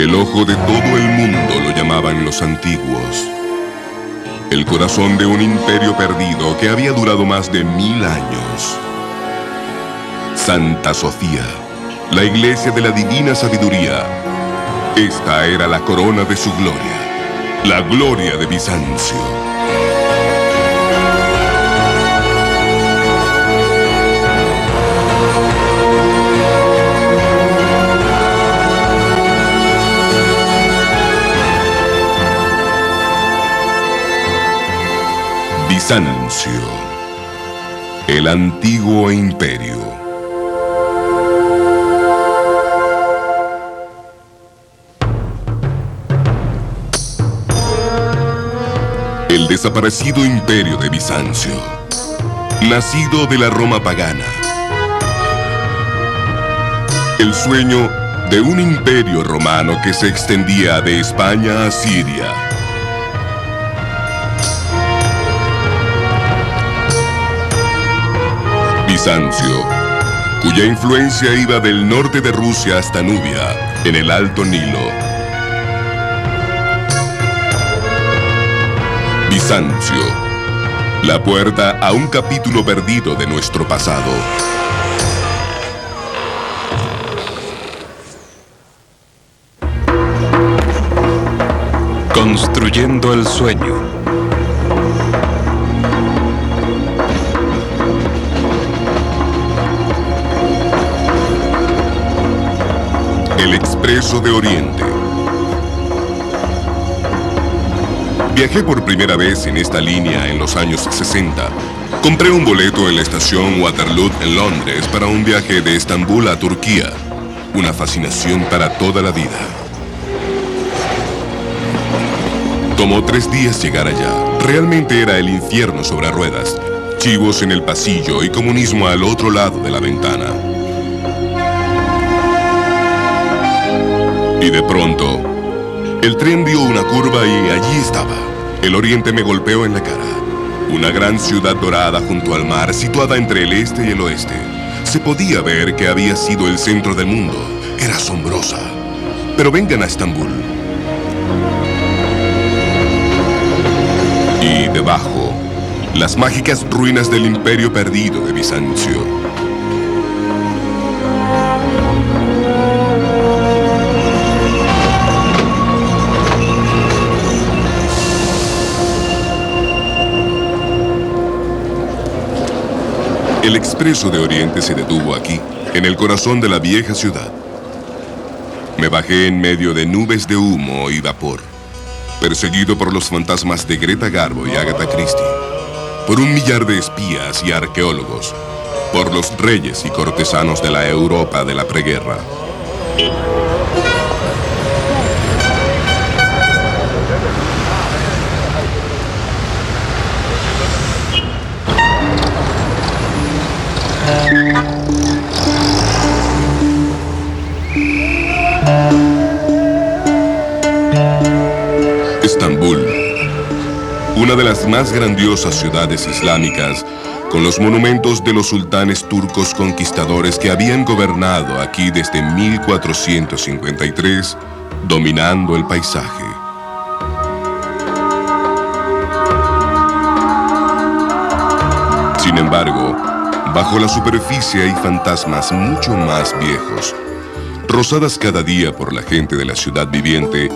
El ojo de todo el mundo lo llamaban los antiguos. El corazón de un imperio perdido que había durado más de 1000 años. Santa Sofía, la iglesia de la divina sabiduría. Esta era la corona de su gloria, la gloria de Bizancio. Bizancio, el antiguo imperio. El desaparecido imperio de Bizancio, nacido de la Roma pagana. El sueño de un imperio romano que se extendía de España a Siria. Bizancio, cuya influencia iba del norte de Rusia hasta Nubia, en el Alto Nilo. Bizancio, la puerta a un capítulo perdido de nuestro pasado. Construyendo el sueño. El Expreso de Oriente. Viajé por primera vez en esta línea en los años 60. Compré un boleto en la estación Waterloo en Londres para un viaje de Estambul a Turquía. Una fascinación para toda la vida. Tomó 3 días llegar allá. Realmente era el infierno sobre ruedas. Chivos en el pasillo y comunismo al otro lado de la ventana. Y de pronto, el tren dio una curva y allí estaba. El oriente me golpeó en la cara. Una gran ciudad dorada junto al mar, situada entre el este y el oeste. Se podía ver que había sido el centro del mundo. Era asombrosa. Pero vengan a Estambul. Y debajo, las mágicas ruinas del imperio perdido de Bizancio. El Expreso de Oriente se detuvo aquí, en el corazón de la vieja ciudad. Me bajé en medio de nubes de humo y vapor, perseguido por los fantasmas de Greta Garbo y Agatha Christie, por 1 millar de espías y arqueólogos, por los reyes y cortesanos de la Europa de la preguerra. Estambul, una de las más grandiosas ciudades islámicas, con los monumentos de los sultanes turcos conquistadores que habían gobernado aquí desde 1453, dominando el paisaje. Sin embargo, bajo la superficie hay fantasmas mucho más viejos, rozadas cada día por la gente de la ciudad viviente,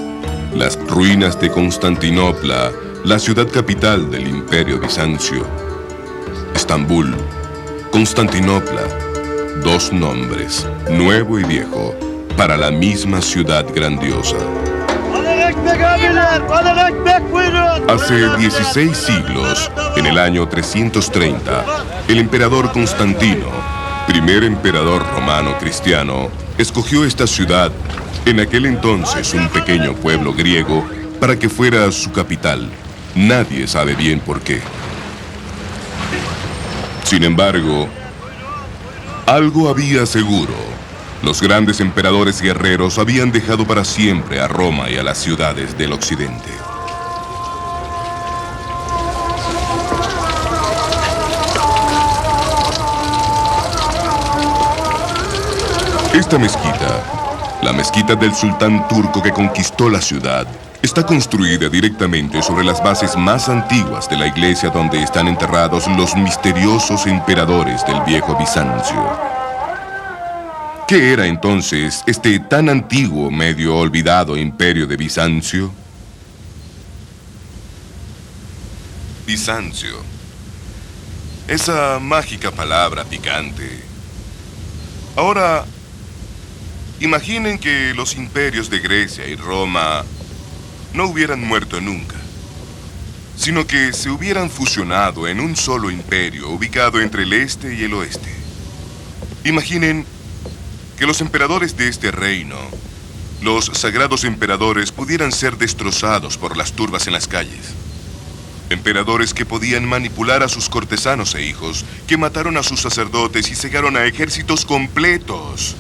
las ruinas de Constantinopla, la ciudad capital del Imperio Bizancio. Estambul, Constantinopla, 2 nombres, nuevo y viejo, para la misma ciudad grandiosa. Hace 16 siglos, en el año 330, el emperador Constantino, primer emperador romano cristiano, escogió esta ciudad, en aquel entonces un pequeño pueblo griego, para que fuera su capital. Nadie sabe bien por qué. Sin embargo, algo había seguro. Los grandes emperadores guerreros habían dejado para siempre a Roma y a las ciudades del occidente. Esta mezquita, La mezquita del sultán turco que conquistó la ciudad está construida directamente sobre las bases más antiguas de la iglesia donde están enterrados los misteriosos emperadores del viejo Bizancio. ¿Qué era entonces este tan antiguo, medio olvidado imperio de Bizancio? Bizancio. Esa mágica palabra picante. Ahora, imaginen que los imperios de Grecia y Roma no hubieran muerto nunca, sino que se hubieran fusionado en un solo imperio ubicado entre el este y el oeste. Imaginen que los emperadores de este reino, los sagrados emperadores, pudieran ser destrozados por las turbas en las calles. Emperadores que podían manipular a sus cortesanos e hijos, que mataron a sus sacerdotes y cegaron a ejércitos completos.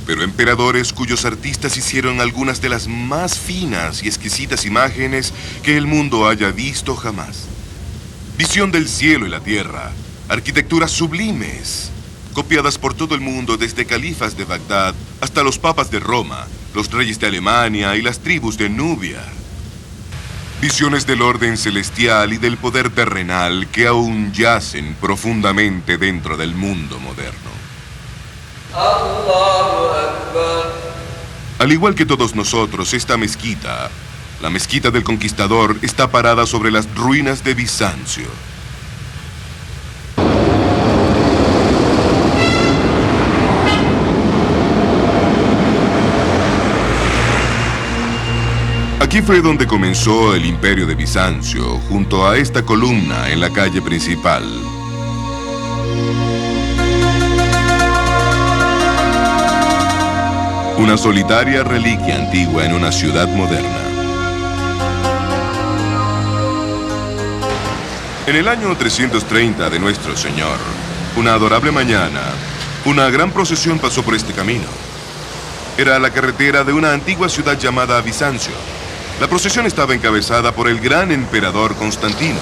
Pero emperadores cuyos artistas hicieron algunas de las más finas y exquisitas imágenes que el mundo haya visto jamás. Visión del cielo y la tierra, arquitecturas sublimes, copiadas por todo el mundo desde califas de Bagdad hasta los papas de Roma, los reyes de Alemania y las tribus de Nubia. Visiones del orden celestial y del poder terrenal que aún yacen profundamente dentro del mundo moderno. Al igual que todos nosotros, esta mezquita, la mezquita del Conquistador, está parada sobre las ruinas de Bizancio. Aquí fue donde comenzó el imperio de Bizancio, junto a esta columna en la calle principal. Una solitaria reliquia antigua en una ciudad moderna. En el año 330 de nuestro Señor, una adorable mañana, una gran procesión pasó por este camino. Era la carretera de una antigua ciudad llamada Bizancio. La procesión estaba encabezada por el gran emperador Constantino.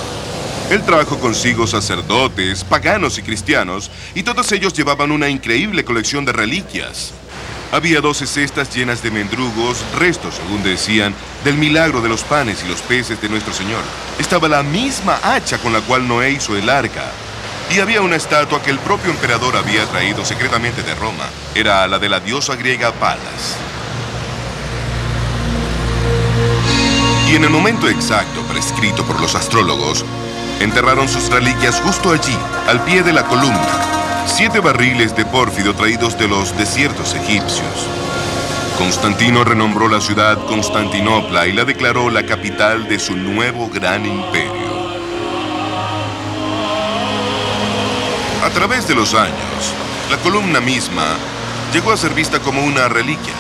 Él trajo consigo sacerdotes, paganos y cristianos, y todos ellos llevaban una increíble colección de reliquias. Había 12 cestas llenas de mendrugos, restos, según decían, del milagro de los panes y los peces de nuestro Señor. Estaba la misma hacha con la cual Noé hizo el arca. Y había una estatua que el propio emperador había traído secretamente de Roma. Era la de la diosa griega Palas. Y en el momento exacto prescrito por los astrólogos, enterraron sus reliquias justo allí, al pie de la columna. 7 barriles de pórfido traídos de los desiertos egipcios. Constantino renombró la ciudad Constantinopla y la declaró la capital de su nuevo gran imperio. A través de los años, la columna misma llegó a ser vista como una reliquia.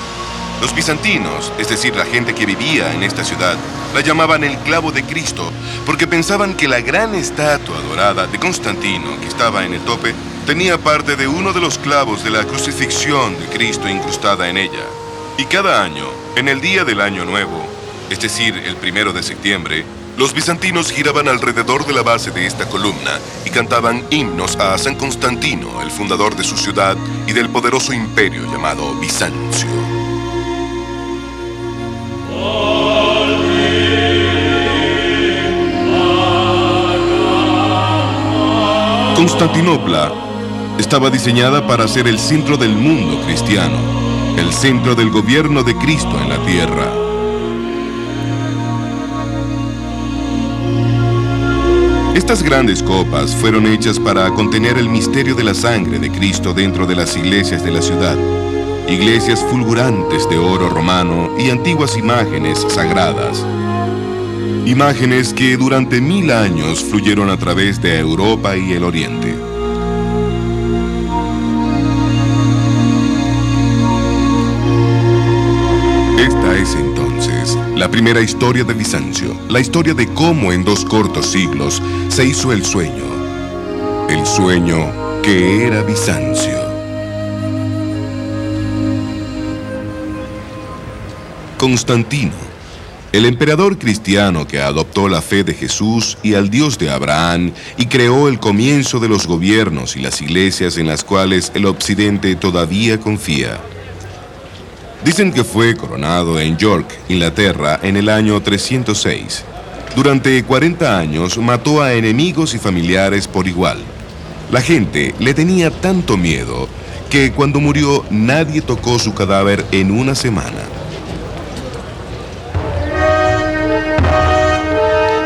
Los bizantinos, es decir, la gente que vivía en esta ciudad, la llamaban el clavo de Cristo, porque pensaban que la gran estatua dorada de Constantino, que estaba en el tope, tenía parte de uno de los clavos de la crucifixión de Cristo incrustada en ella. Y cada año, en el día del Año Nuevo, es decir, el 1 de septiembre, los bizantinos giraban alrededor de la base de esta columna y cantaban himnos a San Constantino, el fundador de su ciudad y del poderoso imperio llamado Bizancio. Constantinopla estaba diseñada para ser el centro del mundo cristiano, el centro del gobierno de Cristo en la tierra. Estas grandes copas fueron hechas para contener el misterio de la sangre de Cristo dentro de las iglesias de la ciudad. Iglesias fulgurantes de oro romano y antiguas imágenes sagradas. Imágenes que durante 1000 años fluyeron a través de Europa y el Oriente. Esta es entonces la primera historia de Bizancio, la historia de cómo en 2 cortos siglos se hizo el sueño que era Bizancio. Constantino, el emperador cristiano que adoptó la fe de Jesús y al Dios de Abraham y creó el comienzo de los gobiernos y las iglesias en las cuales el occidente todavía confía. Dicen que fue coronado en York, Inglaterra, en el año 306. Durante 40 años mató a enemigos y familiares por igual. La gente le tenía tanto miedo que cuando murió nadie tocó su cadáver en una semana.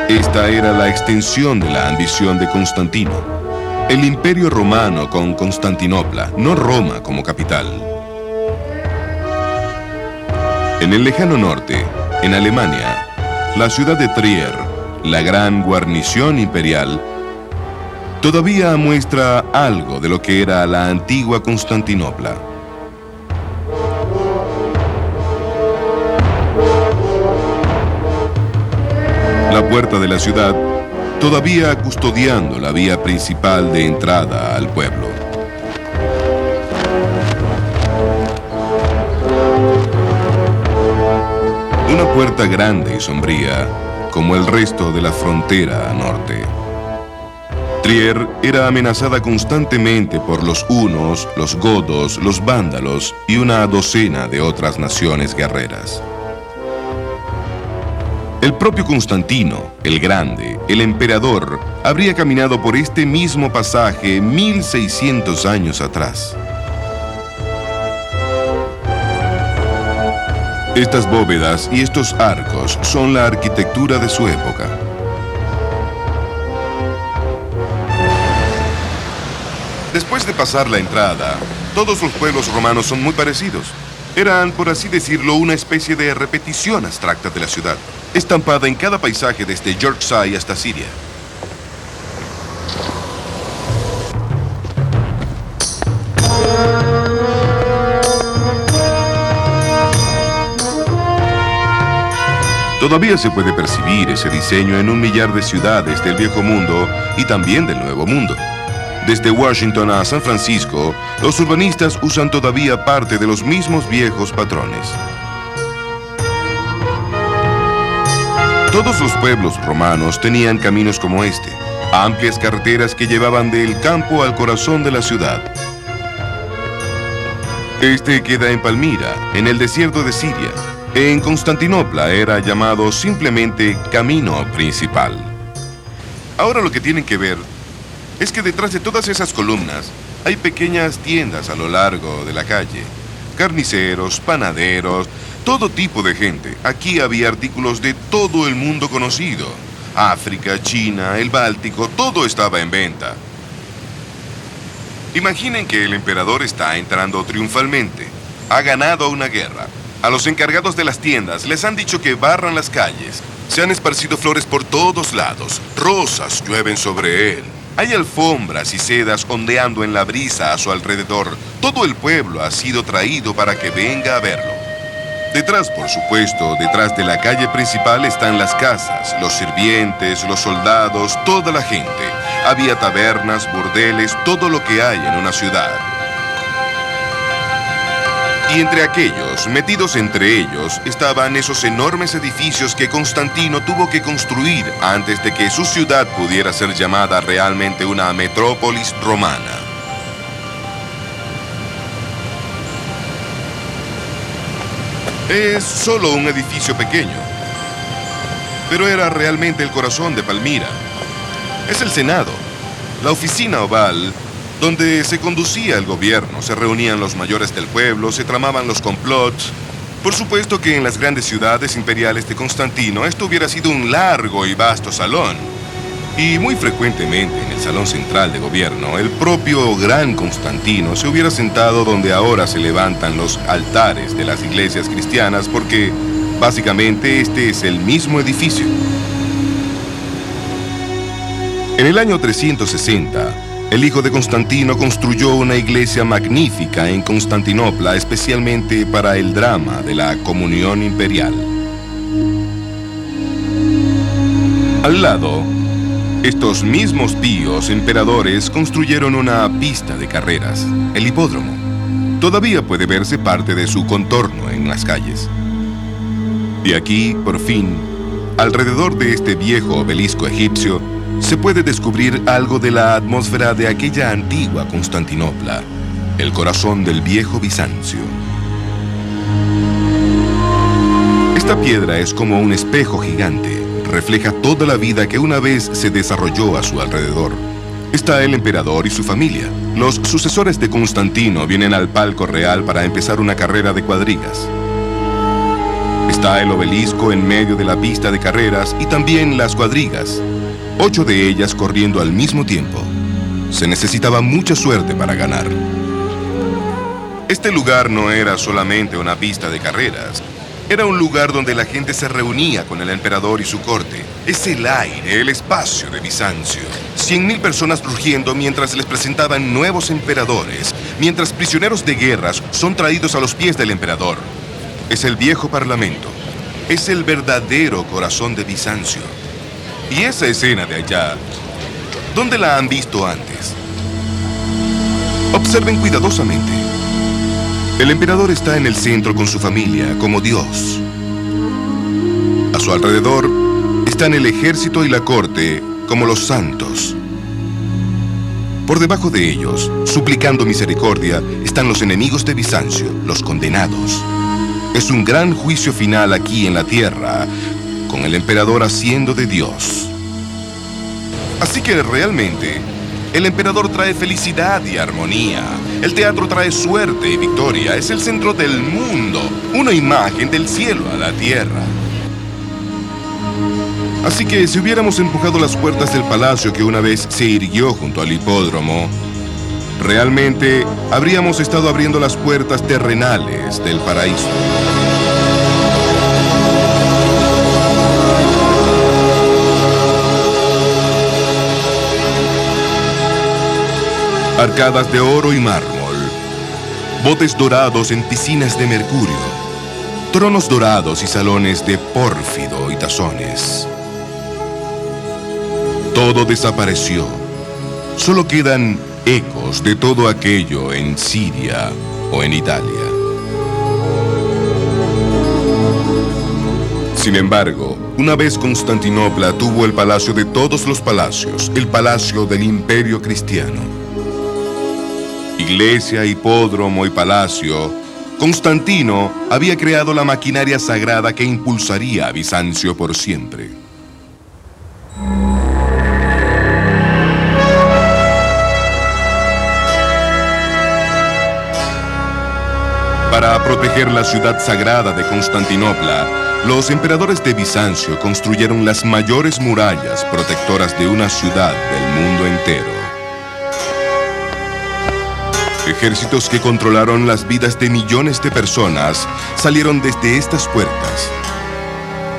Esta era la extensión de la ambición de Constantino. El Imperio Romano con Constantinopla, no Roma como capital. En el lejano norte, en Alemania, la ciudad de Trier, la gran guarnición imperial, todavía muestra algo de lo que era la antigua Constantinopla. La puerta de la ciudad, todavía custodiando la vía principal de entrada al pueblo. Una puerta grande y sombría, como el resto de la frontera norte. Trier era amenazada constantemente por los hunos, los godos, los vándalos y una docena de otras naciones guerreras. El propio Constantino, el Grande, el emperador, habría caminado por este mismo pasaje 1600 años atrás. Estas bóvedas y estos arcos son la arquitectura de su época. Después de pasar la entrada, todos los pueblos romanos son muy parecidos. Eran, por así decirlo, una especie de repetición abstracta de la ciudad, estampada en cada paisaje desde Yorkshire hasta Siria. Todavía se puede percibir ese diseño en 1 millar de ciudades del Viejo Mundo y también del Nuevo Mundo. Desde Washington a San Francisco, los urbanistas usan todavía parte de los mismos viejos patrones. Todos los pueblos romanos tenían caminos como este, amplias carreteras que llevaban del campo al corazón de la ciudad. Este queda en Palmira, en el desierto de Siria. En Constantinopla era llamado simplemente Camino Principal. Ahora lo que tienen que ver es que detrás de todas esas columnas hay pequeñas tiendas a lo largo de la calle. Carniceros, panaderos, todo tipo de gente. Aquí había artículos de todo el mundo conocido. África, China, el Báltico, todo estaba en venta. Imaginen que el emperador está entrando triunfalmente. Ha ganado una guerra. A los encargados de las tiendas les han dicho que barran las calles. Se han esparcido flores por todos lados. Rosas llueven sobre él. Hay alfombras y sedas ondeando en la brisa a su alrededor. Todo el pueblo ha sido traído para que venga a verlo. Detrás, por supuesto, detrás de la calle principal están las casas, los sirvientes, los soldados, toda la gente. Había tabernas, burdeles, todo lo que hay en una ciudad. Y entre aquellos, metidos entre ellos, estaban esos enormes edificios que Constantino tuvo que construir antes de que su ciudad pudiera ser llamada realmente una metrópolis romana. Es solo un edificio pequeño, pero era realmente el corazón de Palmira. Es el Senado, la oficina oval, donde se conducía el gobierno, se reunían los mayores del pueblo, se tramaban los complots. Por supuesto que en las grandes ciudades imperiales de Constantino esto hubiera sido un largo y vasto salón. Y muy frecuentemente en el salón central de gobierno, el propio gran Constantino se hubiera sentado donde ahora se levantan los altares de las iglesias cristianas, porque básicamente este es el mismo edificio. En el año 360, el hijo de Constantino construyó una iglesia magnífica en Constantinopla, especialmente para el drama de la comunión imperial. Al lado, estos mismos tíos emperadores construyeron una pista de carreras, el hipódromo. Todavía puede verse parte de su contorno en las calles. Y aquí, por fin, alrededor de este viejo obelisco egipcio, se puede descubrir algo de la atmósfera de aquella antigua Constantinopla, el corazón del viejo Bizancio. Esta piedra es como un espejo gigante. Refleja toda la vida que una vez se desarrolló a su alrededor. Está el emperador y su familia. Los sucesores de Constantino vienen al palco real para empezar una carrera de cuadrigas. Está el obelisco en medio de la pista de carreras y también las cuadrigas. 8 de ellas corriendo al mismo tiempo. Se necesitaba mucha suerte para ganar. Este lugar no era solamente una pista de carreras. Era un lugar donde la gente se reunía con el emperador y su corte. Es el aire, el espacio de Bizancio. 100.000 personas rugiendo mientras les presentaban nuevos emperadores, mientras prisioneros de guerras son traídos a los pies del emperador. Es el viejo parlamento. Es el verdadero corazón de Bizancio. Y esa escena de allá, ¿dónde la han visto antes? Observen cuidadosamente. El emperador está en el centro con su familia, como Dios. A su alrededor están el ejército y la corte, como los santos. Por debajo de ellos, suplicando misericordia, están los enemigos de Bizancio, los condenados. Es un gran juicio final aquí en la tierra, con el emperador haciendo de Dios. Así que realmente, el emperador trae felicidad y armonía. El teatro trae suerte y victoria. Es el centro del mundo, una imagen del cielo a la tierra. Así que si hubiéramos empujado las puertas del palacio que una vez se irguió junto al hipódromo, realmente habríamos estado abriendo las puertas terrenales del paraíso. Arcadas de oro y mármol, botes dorados en piscinas de mercurio, tronos dorados y salones de pórfido y tazones. Todo desapareció. Solo quedan ecos de todo aquello en Siria o en Italia. Sin embargo, una vez Constantinopla tuvo el palacio de todos los palacios, el palacio del Imperio Cristiano. Iglesia, hipódromo y palacio, Constantino había creado la maquinaria sagrada que impulsaría a Bizancio por siempre. Para proteger la ciudad sagrada de Constantinopla, los emperadores de Bizancio construyeron las mayores murallas protectoras de una ciudad del mundo entero. Ejércitos que controlaron las vidas de millones de personas salieron desde estas puertas,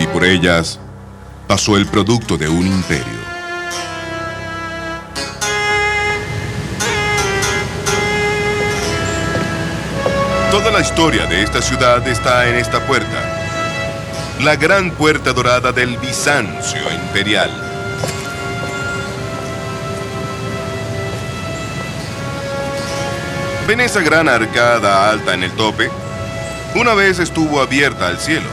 y por ellas pasó el producto de un imperio. Toda la historia de esta ciudad está en esta puerta, la gran puerta dorada del Bizancio imperial. ¿Ven esa gran arcada alta en el tope? Una vez estuvo abierta al cielo.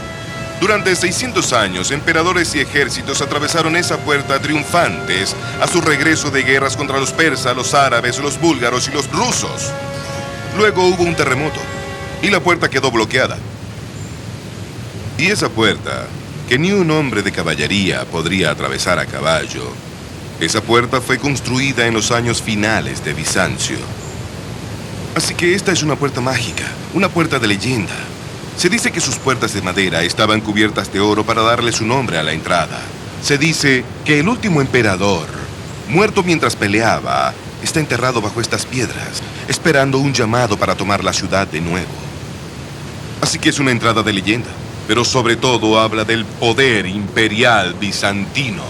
Durante 600 años, emperadores y ejércitos atravesaron esa puerta triunfantes a su regreso de guerras contra los persas, los árabes, los búlgaros y los rusos. Luego hubo un terremoto y la puerta quedó bloqueada. Y esa puerta, que ni un hombre de caballería podría atravesar a caballo, esa puerta fue construida en los años finales de Bizancio. Así que esta es una puerta mágica, una puerta de leyenda. Se dice que sus puertas de madera estaban cubiertas de oro para darle su nombre a la entrada. Se dice que el último emperador, muerto mientras peleaba, está enterrado bajo estas piedras, esperando un llamado para tomar la ciudad de nuevo. Así que es una entrada de leyenda, pero sobre todo habla del poder imperial bizantino.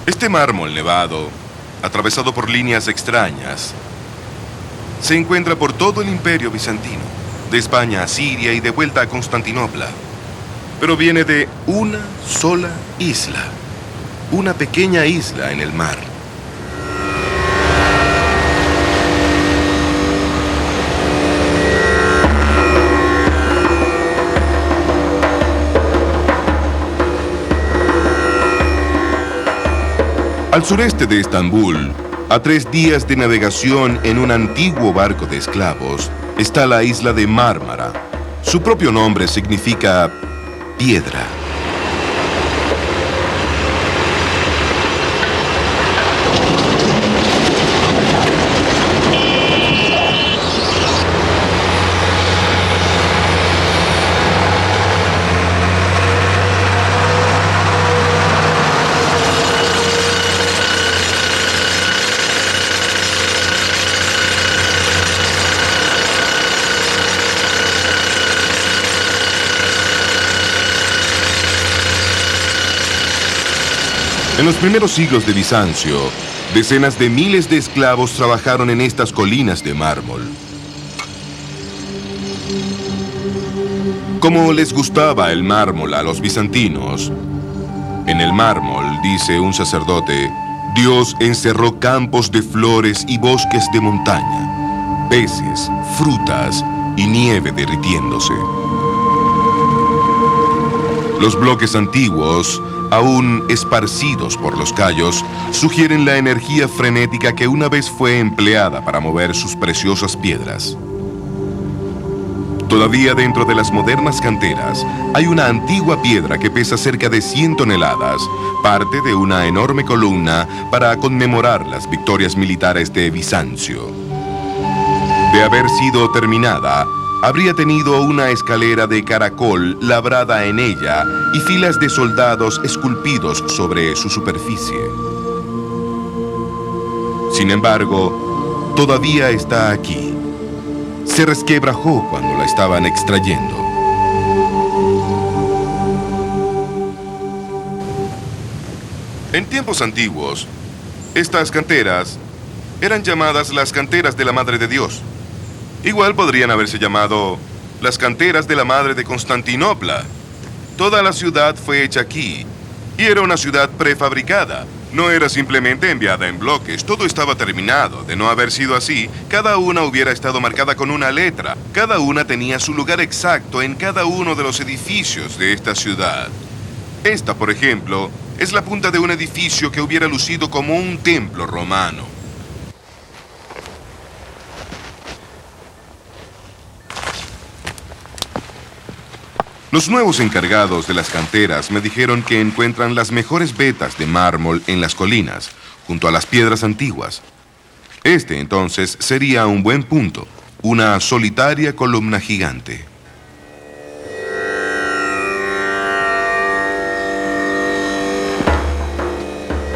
Este mármol nevado, atravesado por líneas extrañas, se encuentra por todo el imperio bizantino, de España a Siria y de vuelta a Constantinopla. Pero viene de una sola isla, una pequeña isla en el mar. Al sureste de Estambul, a 3 días de navegación en un antiguo barco de esclavos, está la isla de Mármara, Su propio nombre significa piedra. En los primeros siglos de Bizancio, decenas de miles de esclavos trabajaron en estas colinas de mármol. Como les gustaba el mármol a los bizantinos, en el mármol, dice un sacerdote, Dios encerró campos de flores y bosques de montaña, peces, frutas y nieve derritiéndose. Los bloques antiguos, aún esparcidos por los cayos, sugieren la energía frenética que una vez fue empleada para mover sus preciosas piedras. Todavía dentro de las modernas canteras hay una antigua piedra que pesa cerca de 100 toneladas, parte de una enorme columna para conmemorar las victorias militares de Bizancio. De haber sido terminada, habría tenido una escalera de caracol labrada en ella y filas de soldados esculpidos sobre su superficie. Sin embargo, todavía está aquí. Se resquebrajó cuando la estaban extrayendo. En tiempos antiguos, estas canteras eran llamadas las canteras de la Madre de Dios. Igual podrían haberse llamado las canteras de la Madre de Constantinopla. Toda la ciudad fue hecha aquí, y era una ciudad prefabricada. No era simplemente enviada en bloques, todo estaba terminado. De no haber sido así, cada una hubiera estado marcada con una letra. Cada una tenía su lugar exacto en cada uno de los edificios de esta ciudad. Esta, por ejemplo, es la punta de un edificio que hubiera lucido como un templo romano. Los nuevos encargados de las canteras me dijeron que encuentran las mejores vetas de mármol en las colinas, junto a las piedras antiguas. Este, entonces, sería un buen punto, una solitaria columna gigante.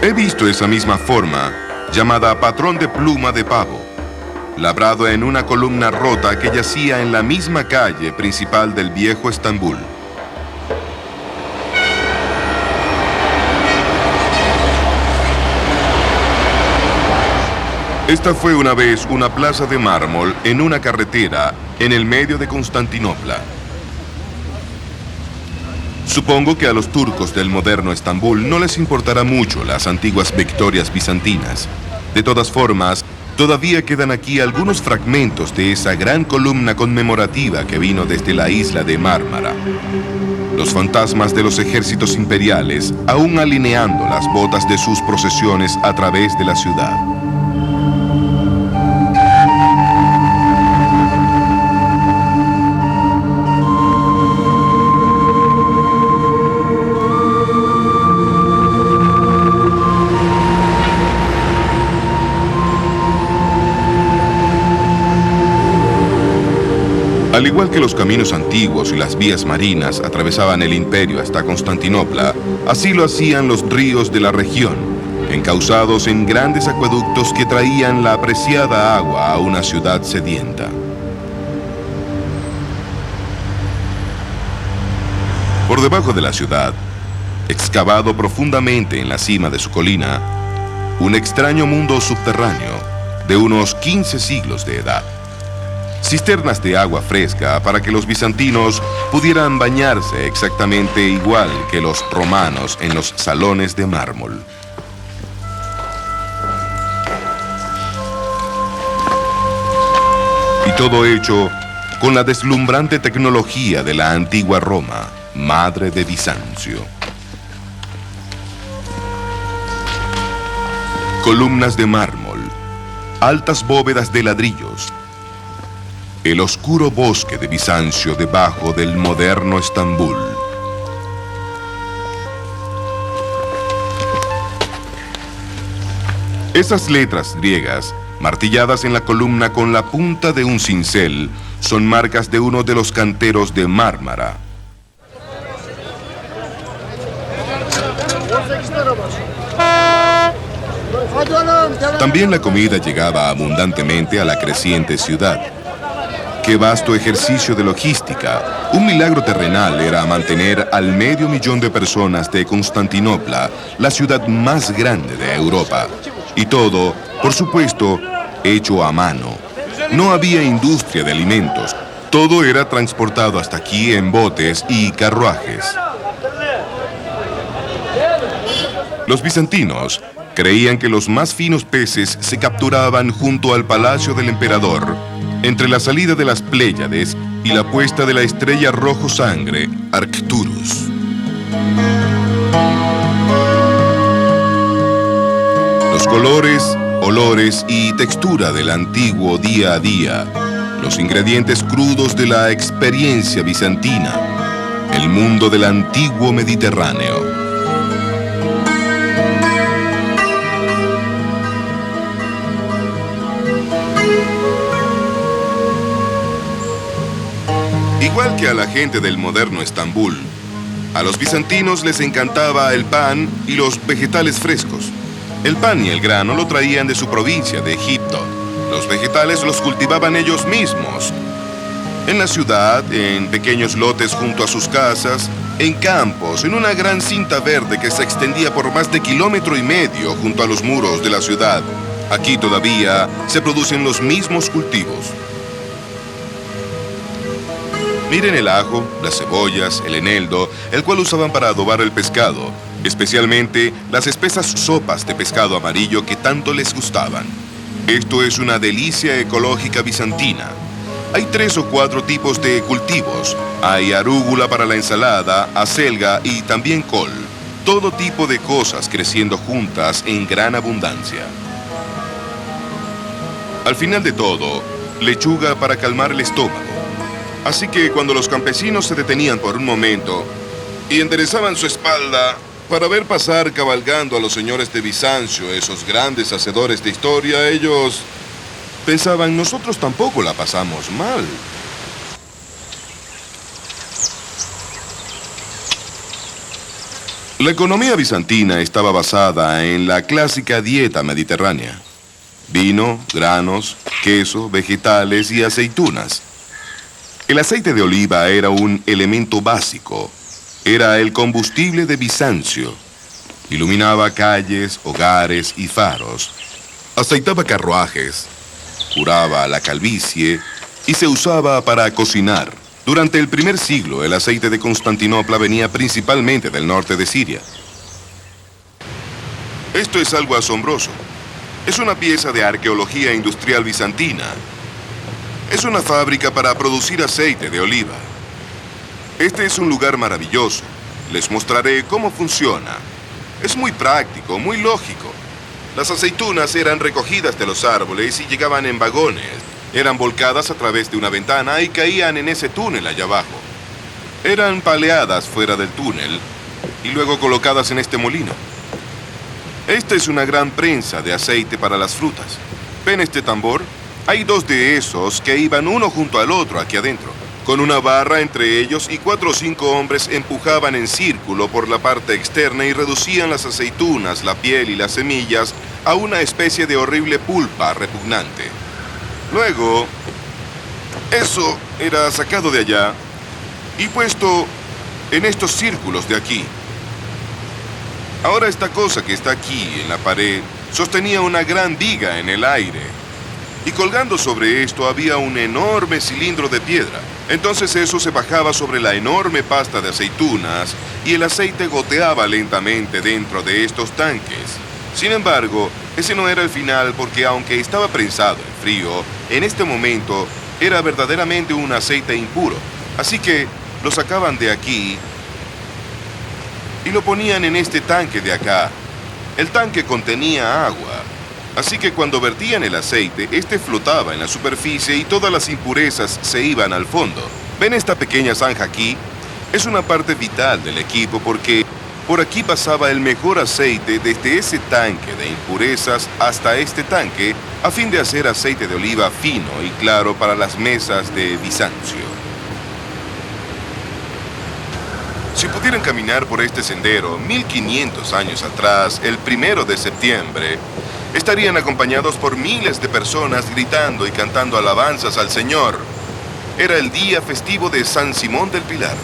He visto esa misma forma, llamada patrón de pluma de pavo, labrado en una columna rota que yacía en la misma calle principal del viejo Estambul. Esta fue una vez una plaza de mármol en una carretera en el medio de Constantinopla. Supongo que a los turcos del moderno Estambul no les importará mucho las antiguas victorias bizantinas. De todas formas, todavía quedan aquí algunos fragmentos de esa gran columna conmemorativa que vino desde la isla de Mármara. Los fantasmas de los ejércitos imperiales aún alineando las botas de sus procesiones a través de la ciudad. Al igual que los caminos antiguos y las vías marinas atravesaban el imperio hasta Constantinopla, así lo hacían los ríos de la región, encauzados en grandes acueductos que traían la apreciada agua a una ciudad sedienta. Por debajo de la ciudad, excavado profundamente en la cima de su colina, un extraño mundo subterráneo de unos 15 siglos de edad. Cisternas de agua fresca para que los bizantinos pudieran bañarse exactamente igual que los romanos en los salones de mármol. Y todo hecho con la deslumbrante tecnología de la antigua Roma, madre de Bizancio. Columnas de mármol, altas bóvedas de ladrillos, el oscuro bosque de Bizancio debajo del moderno Estambul. Esas letras griegas, martilladas en la columna con la punta de un cincel, son marcas de uno de los canteros de Mármara. También la comida llegaba abundantemente a la creciente ciudad. ¡Qué vasto ejercicio de logística! Un milagro terrenal era mantener al 500.000 de personas de Constantinopla, la ciudad más grande de Europa. Y todo, por supuesto, hecho a mano. No había industria de alimentos. Todo era transportado hasta aquí en botes y carruajes. Los bizantinos creían que los más finos peces se capturaban junto al palacio del emperador, entre la salida de las Pléyades y la puesta de la estrella rojo sangre, Arcturus. Los colores, olores y textura del antiguo día a día, los ingredientes crudos de la experiencia bizantina, el mundo del antiguo Mediterráneo. Igual que a la gente del moderno Estambul, a los bizantinos les encantaba el pan y los vegetales frescos. El pan y el grano lo traían de su provincia, de Egipto. Los vegetales los cultivaban ellos mismos. En la ciudad, en pequeños lotes junto a sus casas, en campos, en una gran cinta verde que se extendía por más de 1,5 kilómetros junto a los muros de la ciudad. Aquí todavía se producen los mismos cultivos. Miren el ajo, las cebollas, el eneldo, el cual usaban para adobar el pescado, especialmente las espesas sopas de pescado amarillo que tanto les gustaban. Esto es una delicia ecológica bizantina. Hay 3 o 4 tipos de cultivos. Hay arúgula para la ensalada, acelga y también col. Todo tipo de cosas creciendo juntas en gran abundancia. Al final de todo, lechuga para calmar el estómago. Así que cuando los campesinos se detenían por un momento y enderezaban su espalda para ver pasar cabalgando a los señores de Bizancio, esos grandes hacedores de historia, ellos pensaban, nosotros tampoco la pasamos mal. La economía bizantina estaba basada en la clásica dieta mediterránea. Vino, granos, queso, vegetales y aceitunas. El aceite de oliva era un elemento básico. Era el combustible de Bizancio. Iluminaba calles, hogares y faros. Aceitaba carruajes. Curaba la calvicie y se usaba para cocinar. Durante el primer siglo, el aceite de Constantinopla venía principalmente del norte de Siria. Esto es algo asombroso. Es una pieza de arqueología industrial bizantina. Es una fábrica para producir aceite de oliva. Este es un lugar maravilloso. Les mostraré cómo funciona. Es muy práctico, muy lógico. Las aceitunas eran recogidas de los árboles y llegaban en vagones. Eran volcadas a través de una ventana y caían en ese túnel allá abajo. Eran paleadas fuera del túnel y luego colocadas en este molino. Esta es una gran prensa de aceite para las frutas. ¿Ven este tambor? Hay 2 de esos que iban uno junto al otro aquí adentro, con una barra entre ellos y 4 o 5 hombres empujaban en círculo por la parte externa y reducían las aceitunas, la piel y las semillas a una especie de horrible pulpa repugnante. Luego, eso era sacado de allá y puesto en estos círculos de aquí. Ahora esta cosa que está aquí en la pared sostenía una gran viga en el aire. Y colgando sobre esto había un enorme cilindro de piedra. Entonces eso se bajaba sobre la enorme pasta de aceitunas y el aceite goteaba lentamente dentro de estos tanques. Sin embargo, ese no era el final porque aunque estaba prensado en frío, en este momento era verdaderamente un aceite impuro. Así que lo sacaban de aquí y lo ponían en este tanque de acá. El tanque contenía agua. Así que cuando vertían el aceite, este flotaba en la superficie y todas las impurezas se iban al fondo. ¿Ven esta pequeña zanja aquí? Es una parte vital del equipo porque por aquí pasaba el mejor aceite desde ese tanque de impurezas hasta este tanque a fin de hacer aceite de oliva fino y claro para las mesas de Bizancio. Si pudieran caminar por este sendero 1500 años atrás, el 1 de septiembre, estarían acompañados por miles de personas gritando y cantando alabanzas al Señor. Era el día festivo de San Simón del Pilar.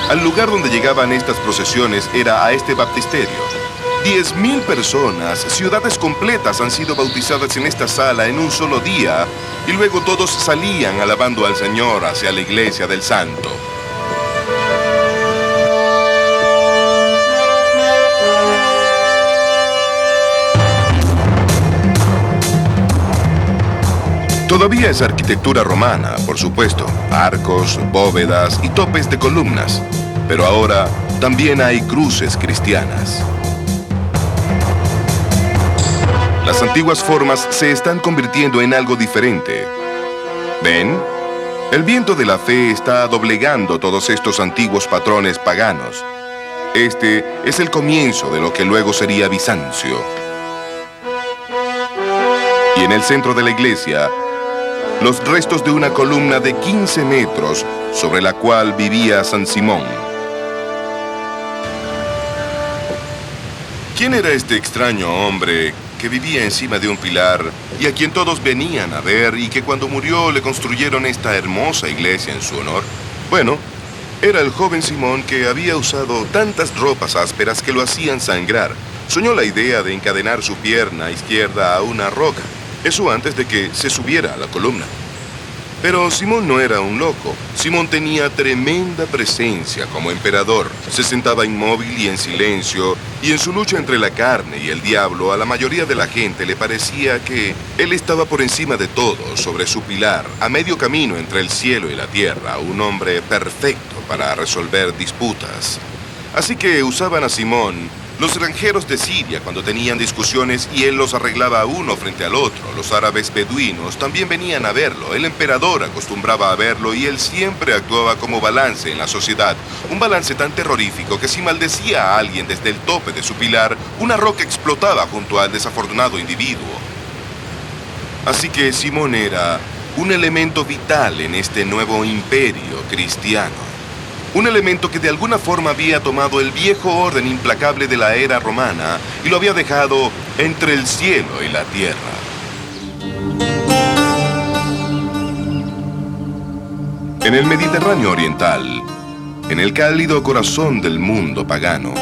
Al lugar donde llegaban estas procesiones era a este baptisterio. 10.000 personas, ciudades completas han sido bautizadas en esta sala en un solo día, y luego todos salían alabando al Señor hacia la iglesia del Santo. Todavía es arquitectura romana, por supuesto, arcos, bóvedas y topes de columnas, pero ahora también hay cruces cristianas. Las antiguas formas se están convirtiendo en algo diferente. ¿Ven? El viento de la fe está doblegando todos estos antiguos patrones paganos. Este es el comienzo de lo que luego sería Bizancio. Y en el centro de la iglesia, los restos de una columna de 15 metros sobre la cual vivía San Simón. ¿Quién era este extraño hombre que vivía encima de un pilar y a quien todos venían a ver y que cuando murió le construyeron esta hermosa iglesia en su honor? Bueno, era el joven Simón que había usado tantas ropas ásperas que lo hacían sangrar. Soñó la idea de encadenar su pierna izquierda a una roca. Eso antes de que se subiera a la columna. Pero Simón no era un loco. Simón tenía tremenda presencia como emperador. Se sentaba inmóvil y en silencio, y en su lucha entre la carne y el diablo, a la mayoría de la gente le parecía que él estaba por encima de todo, sobre su pilar, a medio camino entre el cielo y la tierra, un hombre perfecto para resolver disputas. Así que usaban a Simón los granjeros de Siria cuando tenían discusiones y él los arreglaba uno frente al otro. Los árabes beduinos también venían a verlo. El emperador acostumbraba a verlo y él siempre actuaba como balance en la sociedad. Un balance tan terrorífico que si maldecía a alguien desde el tope de su pilar, una roca explotaba junto al desafortunado individuo. Así que Simón era un elemento vital en este nuevo imperio cristiano. Un elemento que de alguna forma había tomado el viejo orden implacable de la era romana y lo había dejado entre el cielo y la tierra. En el Mediterráneo oriental, en el cálido corazón del mundo pagano,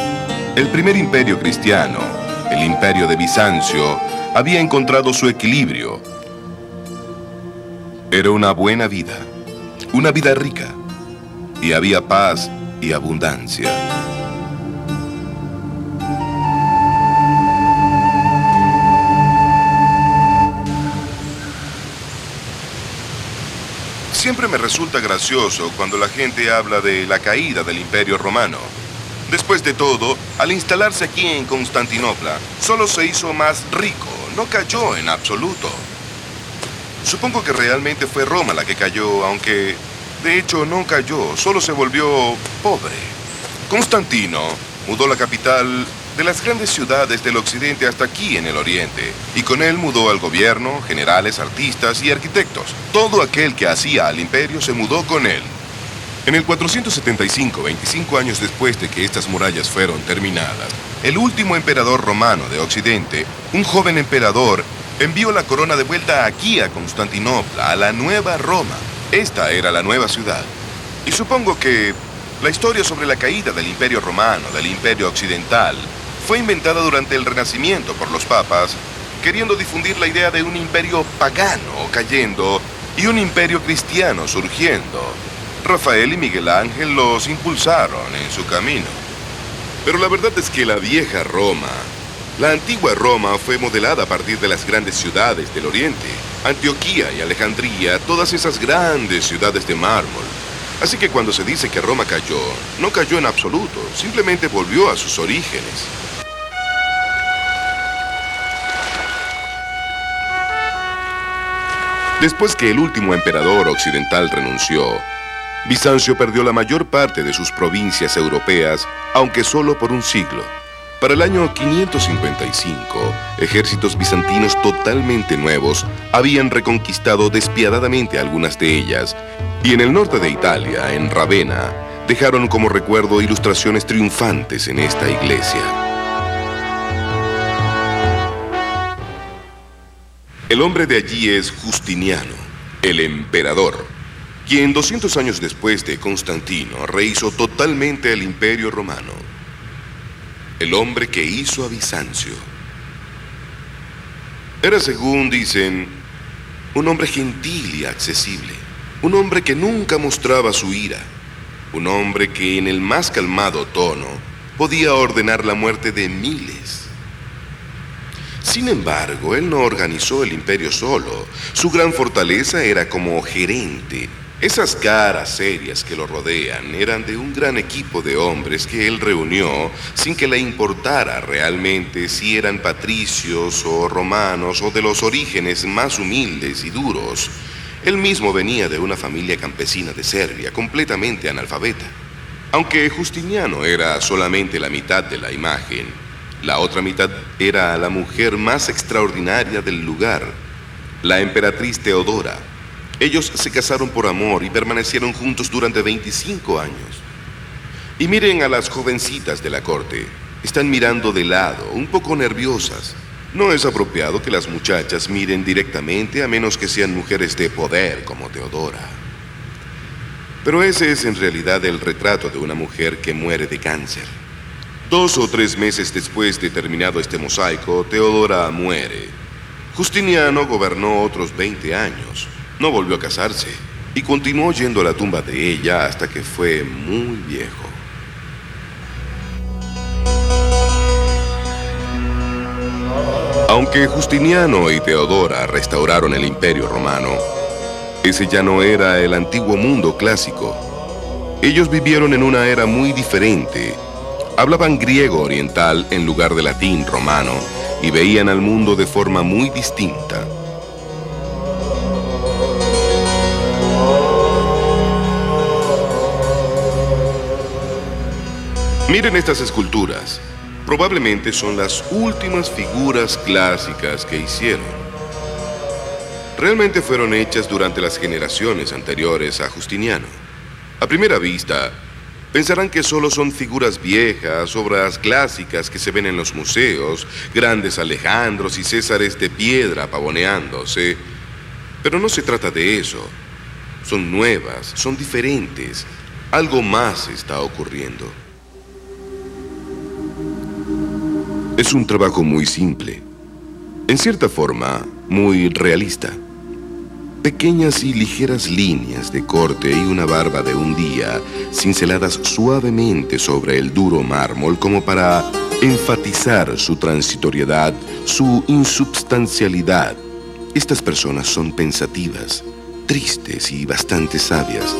el primer imperio cristiano, el imperio de Bizancio, había encontrado su equilibrio. Era una buena vida rica. Y había paz y abundancia. Siempre me resulta gracioso cuando la gente habla de la caída del Imperio Romano. Después de todo, al instalarse aquí en Constantinopla, solo se hizo más rico, no cayó en absoluto. Supongo que realmente fue Roma la que cayó, aunque de hecho no cayó, solo se volvió pobre. Constantino mudó la capital de las grandes ciudades del occidente hasta aquí en el oriente, y con él mudó al gobierno, generales, artistas y arquitectos. Todo aquel que hacía al imperio se mudó con él. En el 475, 25 años después de que estas murallas fueron terminadas, el último emperador romano de Occidente, un joven emperador, envió la corona de vuelta aquí a Constantinopla, a la Nueva Roma. Esta era la nueva ciudad. Y supongo que la historia sobre la caída del Imperio Romano, del Imperio Occidental, fue inventada durante el Renacimiento por los papas, queriendo difundir la idea de un imperio pagano cayendo y un imperio cristiano surgiendo. Rafael y Miguel Ángel los impulsaron en su camino. Pero la verdad es que la vieja Roma, la antigua Roma, fue modelada a partir de las grandes ciudades del Oriente. Antioquía y Alejandría, todas esas grandes ciudades de mármol. Así que cuando se dice que Roma cayó, no cayó en absoluto, simplemente volvió a sus orígenes. Después que el último emperador occidental renunció, Bizancio perdió la mayor parte de sus provincias europeas, aunque solo por un siglo. Para el año 555, ejércitos bizantinos totalmente nuevos habían reconquistado despiadadamente algunas de ellas, y en el norte de Italia, en Ravenna, dejaron como recuerdo ilustraciones triunfantes en esta iglesia. El hombre de allí es Justiniano, el emperador, quien 200 años después de Constantino rehizo totalmente el Imperio Romano. El hombre que hizo a Bizancio. Era, según dicen, un hombre gentil y accesible, un hombre que nunca mostraba su ira, un hombre que en el más calmado tono podía ordenar la muerte de miles. Sin embargo, él no organizó el imperio solo. Su gran fortaleza era como gerente. Esas caras serias que lo rodean eran de un gran equipo de hombres que él reunió sin que le importara realmente si eran patricios o romanos o de los orígenes más humildes y duros. Él mismo venía de una familia campesina de Serbia, completamente analfabeta. Aunque Justiniano era solamente la mitad de la imagen, la otra mitad era la mujer más extraordinaria del lugar, la emperatriz Teodora. Ellos se casaron por amor y permanecieron juntos durante 25 años. Y miren a las jovencitas de la corte. Están mirando de lado, un poco nerviosas. No es apropiado que las muchachas miren directamente a menos que sean mujeres de poder como Teodora. Pero ese es en realidad el retrato de una mujer que muere de cáncer. 2 o 3 meses después de terminado este mosaico, Teodora muere. Justiniano gobernó otros 20 años. No volvió a casarse y continuó yendo a la tumba de ella hasta que fue muy viejo. Aunque Justiniano y Teodora restauraron el Imperio Romano, ese ya no era el antiguo mundo clásico. Ellos vivieron en una era muy diferente. Hablaban griego oriental en lugar de latín romano y veían al mundo de forma muy distinta. Miren estas esculturas. Probablemente son las últimas figuras clásicas que hicieron. Realmente fueron hechas durante las generaciones anteriores a Justiniano. A primera vista, pensarán que solo son figuras viejas, obras clásicas que se ven en los museos, grandes Alejandros y Césares de piedra pavoneándose. Pero no se trata de eso. Son nuevas, son diferentes. Algo más está ocurriendo. Es un trabajo muy simple, en cierta forma muy realista. Pequeñas y ligeras líneas de corte y una barba de un día, cinceladas suavemente sobre el duro mármol como para enfatizar su transitoriedad, su insubstancialidad. Estas personas son pensativas, tristes y bastante sabias.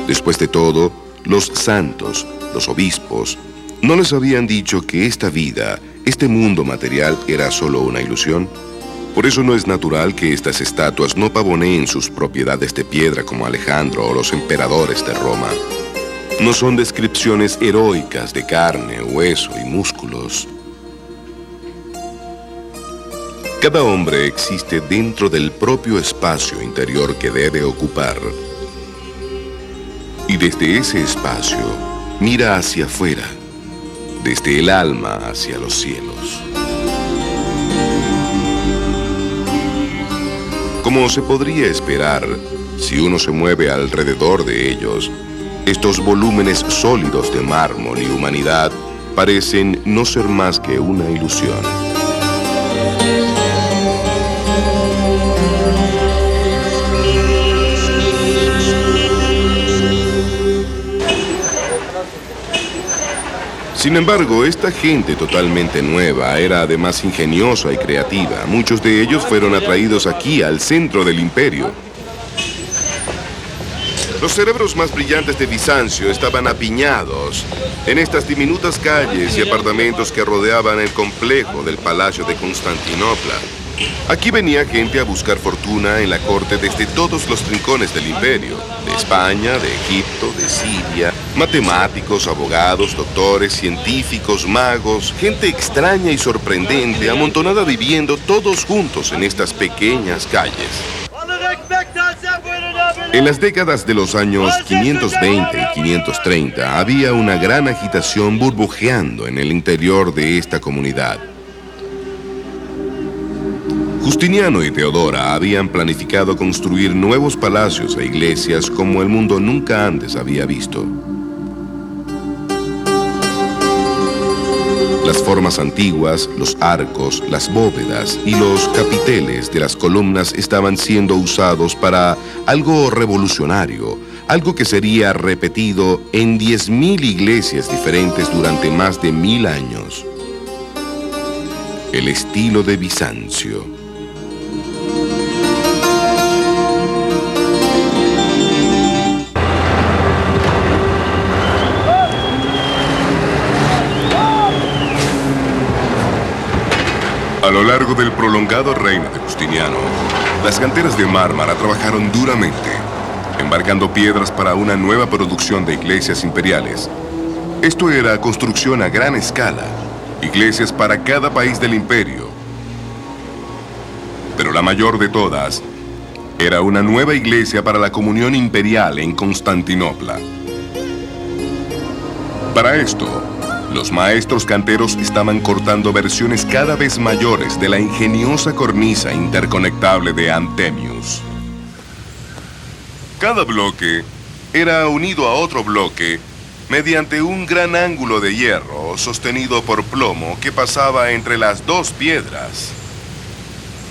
Después de todo, los santos, los obispos, ¿no les habían dicho que esta vida, este mundo material era solo una ilusión? Por eso no es natural que estas estatuas no pavoneen sus propiedades de piedra como Alejandro o los emperadores de Roma. No son descripciones heroicas de carne, hueso y músculos. Cada hombre existe dentro del propio espacio interior que debe ocupar. Y desde ese espacio, mira hacia afuera, desde el alma hacia los cielos. Como se podría esperar, si uno se mueve alrededor de ellos, estos volúmenes sólidos de mármol y humanidad parecen no ser más que una ilusión. Sin embargo, esta gente totalmente nueva era además ingeniosa y creativa. Muchos de ellos fueron atraídos aquí, al centro del imperio. Los cerebros más brillantes de Bizancio estaban apiñados en estas diminutas calles y apartamentos que rodeaban el complejo del Palacio de Constantinopla. Aquí venía gente a buscar fortuna en la corte desde todos los rincones del imperio, de España, de Egipto, de Siria, matemáticos, abogados, doctores, científicos, magos, gente extraña y sorprendente, amontonada viviendo todos juntos en estas pequeñas calles. En las décadas de los años 520 y 530 había una gran agitación burbujeando en el interior de esta comunidad. Justiniano y Teodora habían planificado construir nuevos palacios e iglesias como el mundo nunca antes había visto. Las formas antiguas, los arcos, las bóvedas y los capiteles de las columnas estaban siendo usados para algo revolucionario, algo que sería repetido en 10.000 iglesias diferentes durante más de 1000 años. El estilo de Bizancio. A lo largo del prolongado reino de Justiniano, las canteras de Mármara trabajaron duramente, embarcando piedras para una nueva producción de iglesias imperiales. Esto era construcción a gran escala, iglesias para cada país del imperio. Pero la mayor de todas era una nueva iglesia para la comunión imperial en Constantinopla. Para esto, los maestros canteros estaban cortando versiones cada vez mayores de la ingeniosa cornisa interconectable de Anthemius. Cada bloque era unido a otro bloque mediante un gran ángulo de hierro sostenido por plomo que pasaba entre las dos piedras.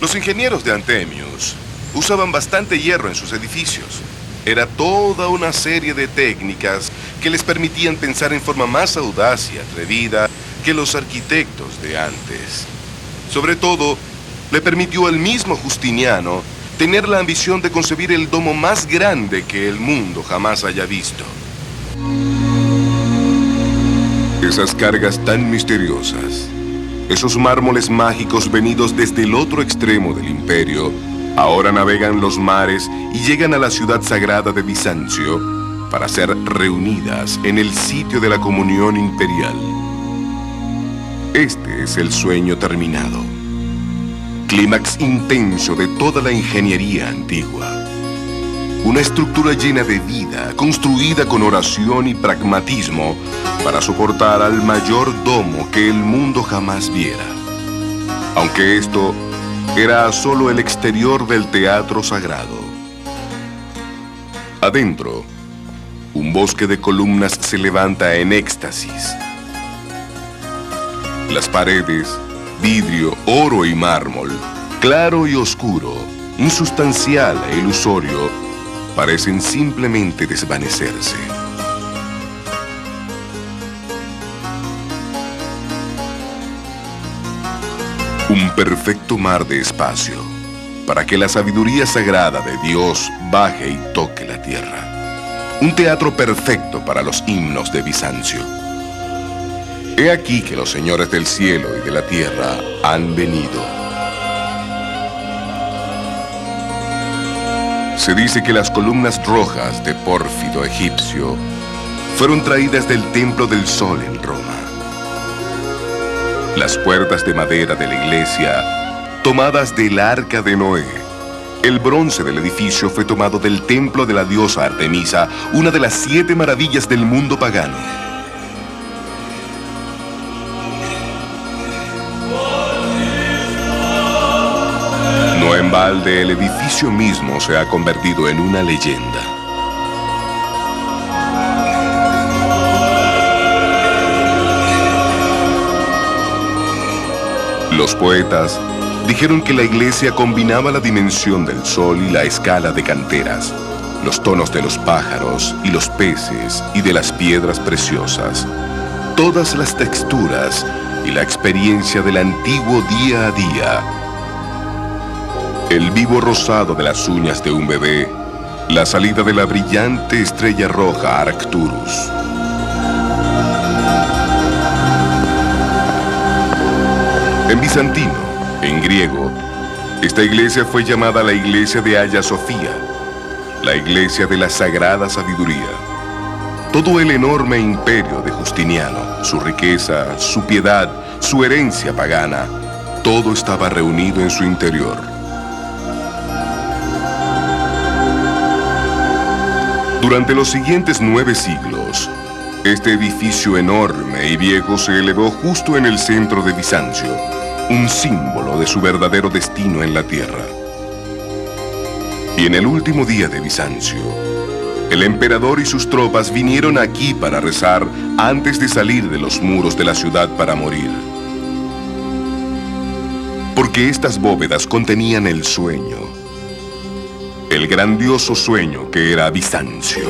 Los ingenieros de Anthemius usaban bastante hierro en sus edificios. Era toda una serie de técnicas que les permitían pensar en forma más audaz y atrevida que los arquitectos de antes. Sobre todo, le permitió al mismo Justiniano tener la ambición de concebir el domo más grande que el mundo jamás haya visto. Esas cargas tan misteriosas, esos mármoles mágicos venidos desde el otro extremo del imperio, ahora navegan los mares y llegan a la ciudad sagrada de Bizancio para ser reunidas en el sitio de la comunión imperial. Este es el sueño terminado, clímax intenso de toda la ingeniería antigua. Una estructura llena de vida, construida con oración y pragmatismo para soportar al mayor domo que el mundo jamás viera. Aunque esto era solo el exterior del teatro sagrado. Adentro, un bosque de columnas se levanta en éxtasis. Las paredes, vidrio, oro y mármol, claro y oscuro, insustancial e ilusorio, parecen simplemente desvanecerse. Un perfecto mar de espacio, para que la sabiduría sagrada de Dios baje y toque la tierra. Un teatro perfecto para los himnos de Bizancio. He aquí que los señores del cielo y de la tierra han venido. Se dice que las columnas rojas de pórfido egipcio fueron traídas del Templo del Sol en Roma. Las puertas de madera de la iglesia, tomadas del Arca de Noé. El bronce del edificio fue tomado del templo de la diosa Artemisa, una de las 7 maravillas del mundo pagano. No en balde, el edificio mismo se ha convertido en una leyenda. Los poetas dijeron que la iglesia combinaba la dimensión del sol y la escala de canteras, los tonos de los pájaros y los peces y de las piedras preciosas. todas las texturas y la experiencia del antiguo día a día. El vivo rosado de las uñas de un bebé, la salida de la brillante estrella roja Arcturus. En bizantino, en griego, esta iglesia fue llamada la iglesia de Hagia Sofía, la iglesia de la sagrada sabiduría. Todo el enorme imperio de Justiniano, su riqueza, su piedad, su herencia pagana, todo estaba reunido en su interior. Durante los siguientes 9 siglos, este edificio enorme y viejo se elevó justo en el centro de Bizancio, un símbolo de su verdadero destino en la tierra. Y en el último día de Bizancio, el emperador y sus tropas vinieron aquí para rezar antes de salir de los muros de la ciudad para morir. Porque estas bóvedas contenían el sueño, el grandioso sueño que era Bizancio.